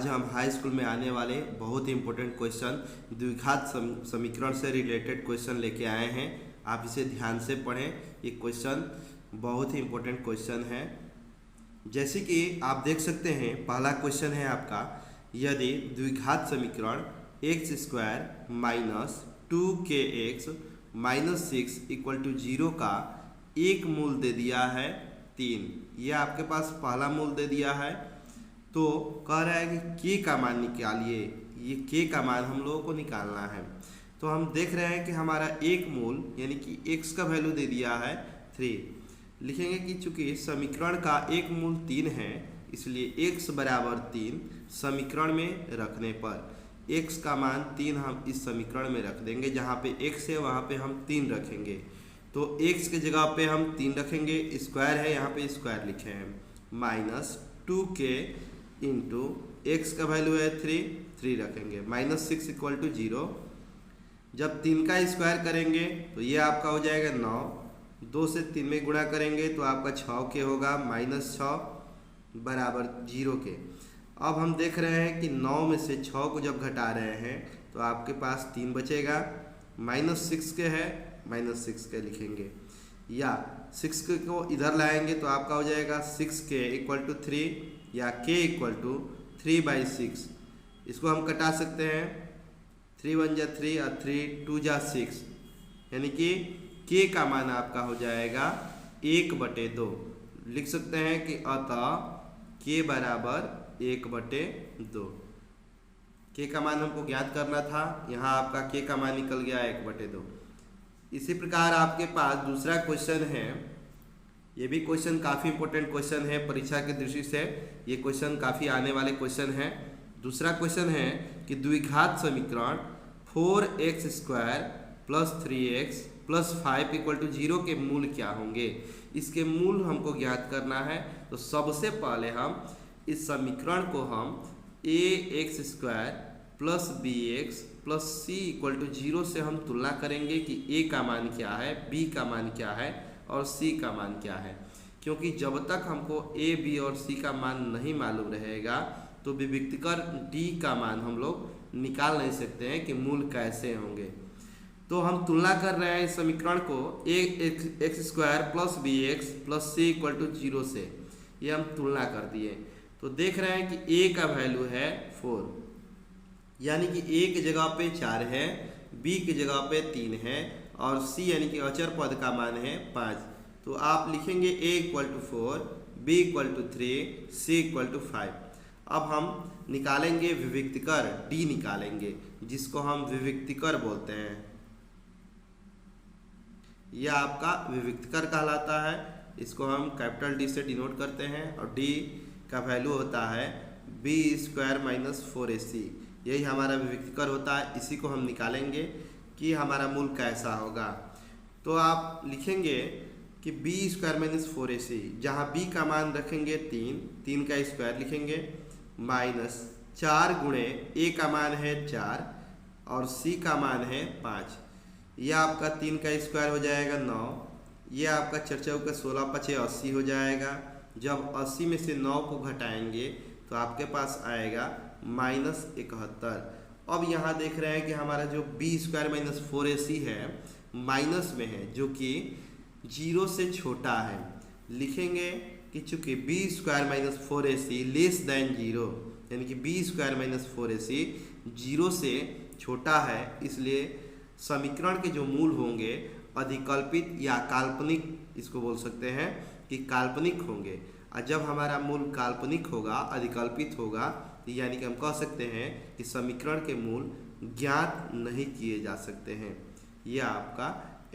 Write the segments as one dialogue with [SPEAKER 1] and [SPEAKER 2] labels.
[SPEAKER 1] आज हम high school में आने वाले बहुत ही इम्पोर्टेंट क्वेश्चन द्विघात समीकरण से रिलेटेड क्वेश्चन लेके आए हैं। आप इसे ध्यान से पढ़ें। ये क्वेश्चन बहुत ही इम्पोर्टेंट क्वेश्चन है। जैसे कि आप देख सकते हैं, पहला क्वेश्चन है आपका, यदि द्विघात समीकरण x square minus 2kx minus 6 equal to 0 का एक मूल दे दिया है 3। यह आपके पास पहला मूल दे दिया है। तो कह रहा है कि k का मान निकालिए। ये k का मान हम लोगों को निकालना है। तो हम देख रहे हैं कि हमारा एक मूल यानी कि x का वैल्यू दे दिया है 3। लिखेंगे कि चूंकि समीकरण का एक मूल 3 है, इसलिए x बराबर 3 समीकरण में रखने पर x का मान 3 हम इस समीकरण में रख देंगे। जहाँ पे x है वहाँ पे हम 3 रखेंगे। तो x के जगह पे हम 3 रखेंगे, स्क्वायर है यहाँ पे स्क्वायर लिखे हैं, माइनस 2k इंटू एक्स का वैल्यू है 3 रखेंगे, माइनस 6 इक्वल टू 0। जब 3 का स्क्वायर करेंगे तो ये आपका हो जाएगा 9। 2 से 3 में गुणा करेंगे तो आपका 6k होगा, माइनस 6 बराबर 0 के। अब हम देख रहे हैं कि 9 में से 6 को जब घटा रहे हैं तो आपके पास 3 बचेगा, माइनस 6 के है, माइनस 6 के लिखेंगे, या 6 को इधर लाएंगे तो आपका हो जाएगा 6k इक्वल टू 3 या k इक्वल टू 3/6। इसको हम कटा सकते हैं, 3 1 जा 3 और 3 2 जा 6, यानी कि k का मान आपका हो जाएगा 1/2। लिख सकते हैं कि अतः k बराबर 1/2। k का मान हमको ज्ञात करना था, यहाँ आपका k का मान निकल गया 1/2। इसी प्रकार आपके पास दूसरा क्वेश्चन है। ये भी क्वेश्चन काफ़ी इंपॉर्टेंट क्वेश्चन है परीक्षा की दृष्टि से। ये क्वेश्चन काफ़ी आने वाले क्वेश्चन है। दूसरा क्वेश्चन है कि द्विघात समीकरण 4x square plus 3x plus 5 equal to 0 के मूल क्या होंगे। इसके मूल हमको ज्ञात करना है। तो सबसे पहले हम इस समीकरण को हम ax square plus bx plus c equal to 0 से हम तुलना करेंगे कि a का मान क्या है, b का मान क्या है और c का मान क्या है। क्योंकि जब तक हमको a, b और c का मान नहीं मालूम रहेगा तो विविक्तकर d का मान हम लोग निकाल नहीं सकते हैं कि मूल कैसे होंगे। तो हम तुलना कर रहे हैं इस समीकरण को x square plus b x plus c equal to 0 से। ये हम तुलना कर दिए। तो देख रहे हैं कि a का वैल्यू है 4, यानी कि a की जगह पे 4 है, b की जगह पे 3 है और c यानी कि अचर पद का मान है 5। तो आप लिखेंगे a equal to 4, b equal to 3, c equal to 5। अब हम निकालेंगे विविक्तकर, d निकालेंगे, जिसको हम विविक्तकर बोलते हैं। यह आपका विविक्तकर कहलाता है। इसको हम कैपिटल D से डिनोट करते हैं और d का वैल्यू होता है b स्क्वायर माइनस 4ac। यही हमारा विविक्तकर होता है। इसी को हम निकालेंगे कि हमारा मूल कैसा होगा। तो आप लिखेंगे कि b स्क्वायर माइनस 4ac, जहाँ b का मान रखेंगे 3 का स्क्वायर लिखेंगे, माइनस 4 गुणे a का मान है 4 और c का मान है 5। यह आपका 3 का स्क्वायर हो जाएगा 9। यह आपका 4 का 16 5 80 हो जाएगा। जब 80 में से 9 को घटाएंगे तो आपके पास आएगा माइनस 71। अब यहाँ देख रहे हैं कि हमारा जो b स्क्वायर माइनस 4ac है माइनस में है, जो कि 0 से छोटा है। लिखेंगे कि चूंकि b square minus 4ac less than 0, यानी कि b स्क्वायर माइनस 4ac 0 से छोटा है, इसलिए समीकरण के जो मूल होंगे अधिकल्पित या काल्पनिक, इसको बोल सकते हैं कि काल्पनिक होंगे। और जब हमारा मूल काल्पनिक होगा, अधिकल्पित होगा, तो यानी कि हम कह सकते हैं कि समीकरण के मूल ज्ञात नहीं किए जा सकते हैं। यह आपका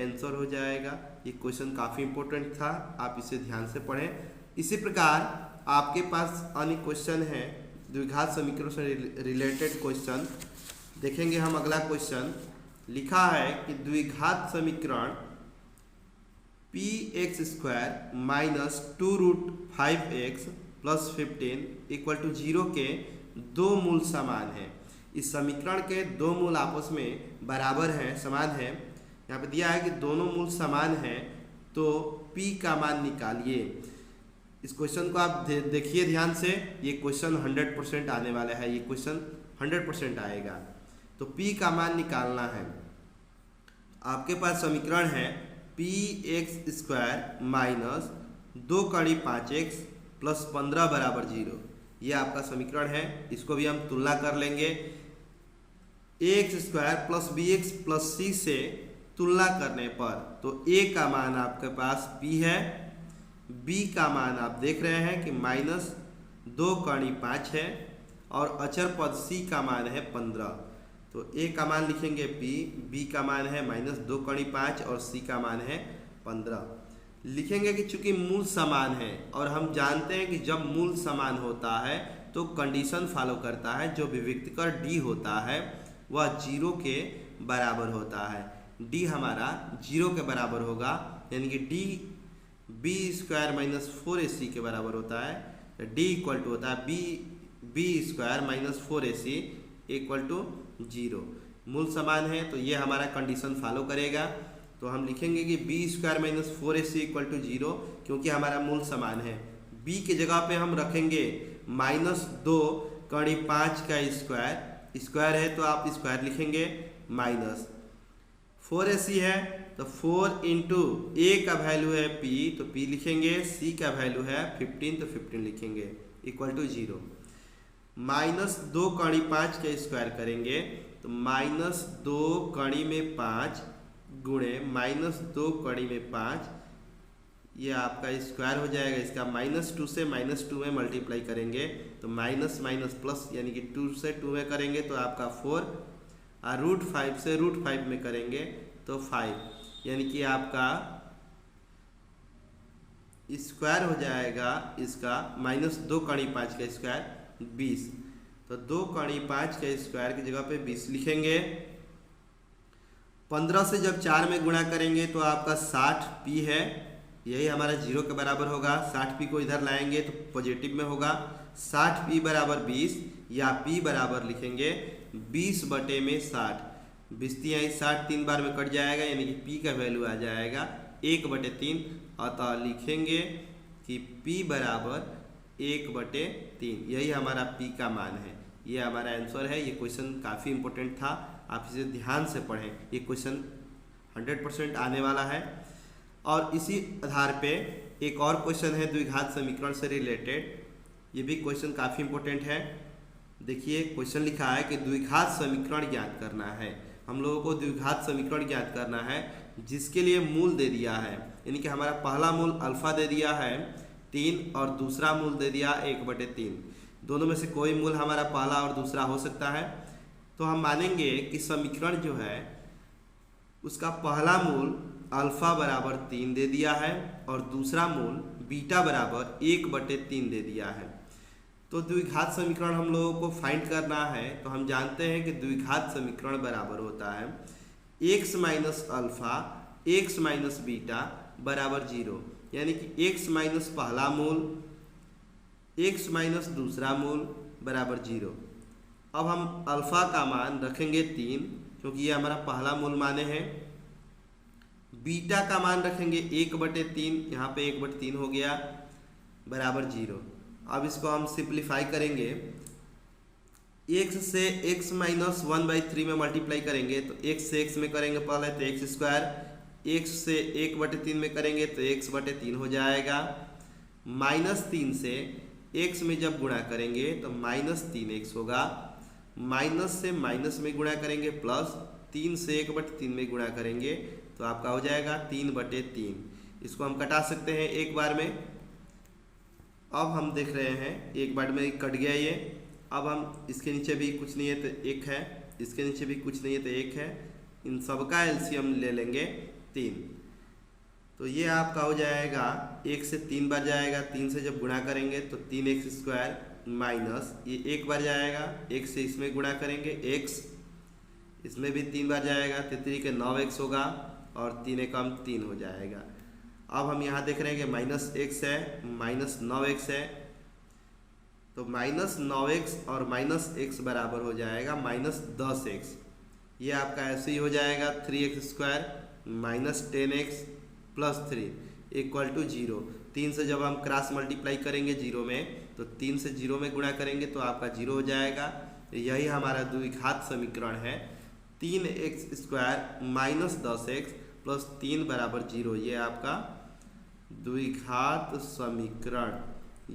[SPEAKER 1] आंसर हो जाएगा। ये क्वेश्चन काफ़ी इंपॉर्टेंट था, आप इसे ध्यान से पढ़ें। इसी प्रकार आपके पास अन्य क्वेश्चन है द्विघात समीकरण से रिलेटेड क्वेश्चन। देखेंगे हम अगला क्वेश्चन। लिखा है कि द्विघात समीकरण px square minus 2√5x plus 15 equal to 0 के दो मूल समान हैं। इस समीकरण के दो मूल आपस में बराबर हैं, समान हैं। यहाँ पे दिया है कि दोनों मूल समान हैं, तो p का मान निकालिए। इस क्वेश्चन को आप देखिए ध्यान से, ये क्वेश्चन 100% आने वाला है, ये क्वेश्चन 100% आएगा। तो p का मान निकालना है। आपके पास समीकरण है px² माइनस 2 कड़ी 5x प्लस 15 बराबर 0। ये आपका समीकरण है। इसको भी हम तुलना कर लेंगे। ax² plus bx plus c से तुलना करने पर तो a का मान आपके पास p है, b का मान आप देख रहे हैं कि माइनस 2 कड़ी 5 है और अचर पद c का मान है 15। तो a का मान लिखेंगे p, b का मान है माइनस 2 कड़ी 5 और c का मान है 15। लिखेंगे कि चूंकि मूल समान है और हम जानते हैं कि जब मूल समान होता है तो कंडीशन फॉलो करता है, जो विविक्तकर d होता है वह 0 के बराबर होता है। d हमारा 0 के बराबर होगा, यानी कि d b² माइनस 4ac के बराबर होता है। d इक्वल टू होता है b² minus 4ac equal to 0। मूल समान है तो ये हमारा कंडीशन फॉलो करेगा। तो हम लिखेंगे कि b² minus 4ac equal to 0, क्योंकि हमारा मूल समान है। b की जगह पे हम रखेंगे माइनस 2 कड़ी 5 का स्क्वायर है तो आप स्क्वायर लिखेंगे, माइनस 4ac है तो 4 इंटू a का वैल्यू है p तो p लिखेंगे, c का वैल्यू है 15 तो 15 लिखेंगे इक्वल टू 0। माइनस 2 कड़ी 5 का स्क्वायर करेंगे तो माइनस 2 कड़ी में 5 गुणे माइनस 2 कड़ी में 5, ये आपका स्क्वायर हो जाएगा। इसका -2 से -2 में मल्टीप्लाई करेंगे तो माइनस माइनस प्लस, यानी कि 2 से 2 में करेंगे तो आपका 4 और √5 से √5 में करेंगे तो 5, यानी कि आपका स्क्वायर हो जाएगा इसका माइनस 2 कड़ी 5 का स्क्वायर 20। तो 2 कड़ी 5 का स्क्वायर की जगह पे 20 लिखेंगे। 15 से जब 4 में गुणा करेंगे तो आपका 60p है, यही हमारा 0 के बराबर होगा। 60p को इधर लाएंगे तो पॉजिटिव में होगा। 60p बराबर 20 या p बराबर लिखेंगे 20 बटे में 60। 20 यहाँ 60 3 बार में कट जाएगा, यानी कि p का वैल्यू आ जाएगा 1/3। अतः लिखेंगे कि p बराबर 1/3, यही हमारा p का मान है। ये हमारा आंसर है। ये क्वेश्चन काफ़ी इंपॉर्टेंट था, आप इसे ध्यान से पढ़ें। ये क्वेश्चन 100% आने वाला है। और इसी आधार पे एक और क्वेश्चन है द्विघात समीकरण से रिलेटेड, ये भी क्वेश्चन काफ़ी इंपॉर्टेंट है। देखिए क्वेश्चन लिखा है कि द्विघात समीकरण ज्ञात करना है। हम लोगों को द्विघात समीकरण ज्ञात करना है जिसके लिए मूल दे दिया है, यानी कि हमारा पहला मूल अल्फा दे दिया है 3 और दूसरा मूल दे दिया 1/3। दोनों में से कोई मूल हमारा पहला और दूसरा हो सकता है। तो हम मानेंगे कि समीकरण जो है उसका पहला मूल अल्फा बराबर 3 दे दिया है और दूसरा मूल बीटा बराबर 1/3 दे दिया है। तो द्विघात समीकरण हम लोगों को फाइंड करना है। तो हम जानते हैं कि द्विघात समीकरण बराबर होता है x minus alpha x minus beta बराबर 0, यानी कि x माइनस पहला मूल x माइनस दूसरा मूल बराबर 0। अब हम अल्फा का मान रखेंगे 3, क्योंकि ये हमारा पहला मूल माने हैं। बीटा का मान रखेंगे 1/3, यहाँ पे 1/3 हो गया बराबर 0। अब इसको हम सिंप्लीफाई करेंगे। x से x माइनस 1/3 में मल्टीप्लाई करेंगे तो x से x में करेंगे पहले तो x², x से 1/3 में करेंगे तो x/3 हो जाएगा। -3 से x में जब गुणा करेंगे तो -3x होगा। माइनस से माइनस में गुणा करेंगे प्लस, 3 से 1/3 में गुणा करेंगे तो आपका हो जाएगा 3/3। इसको हम कटा सकते हैं एक बार में। अब हम देख रहे हैं एक बार में कट गया ये। अब हम इसके नीचे भी कुछ नहीं है तो 1 है, इसके नीचे भी कुछ नहीं है तो 1 है। इन सब का एलसीएम ले लेंगे 3। तो ये आपका हो जाएगा 1 से 3 बार जाएगा, 3 से जब गुणा करेंगे तो 3x² माइनस ये 1 बार जाएगा, 1 से इसमें गुणा करेंगे x, इसमें भी 3 बार जाएगा, 3 के 9x होगा और 3 एकम 3 हो जाएगा। अब हम यहाँ देख रहे हैं कि -x है, -9x है, तो -9x और -x बराबर हो जाएगा -10x। ये आपका ऐसे ही हो जाएगा 3x² -10x + 3 = 0। 3 से जब हम क्रॉस मल्टीप्लाई करेंगे 0 में, तो 3 से 0 में गुणा करेंगे तो आपका 0 हो जाएगा। यही हमारा द्विघात समीकरण है। 3x² माइनस 10x प्लस 3 बराबर 0, ये आपका द्विघात समीकरण,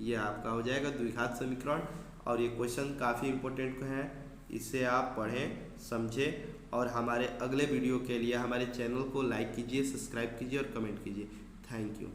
[SPEAKER 1] ये आपका हो जाएगा द्विघात समीकरण। और ये क्वेश्चन काफ़ी इम्पोर्टेंट है, इसे आप पढ़ें, समझें और हमारे अगले वीडियो के लिए हमारे चैनल को लाइक कीजिए, सब्सक्राइब कीजिए और कमेंट कीजिए। Thank you.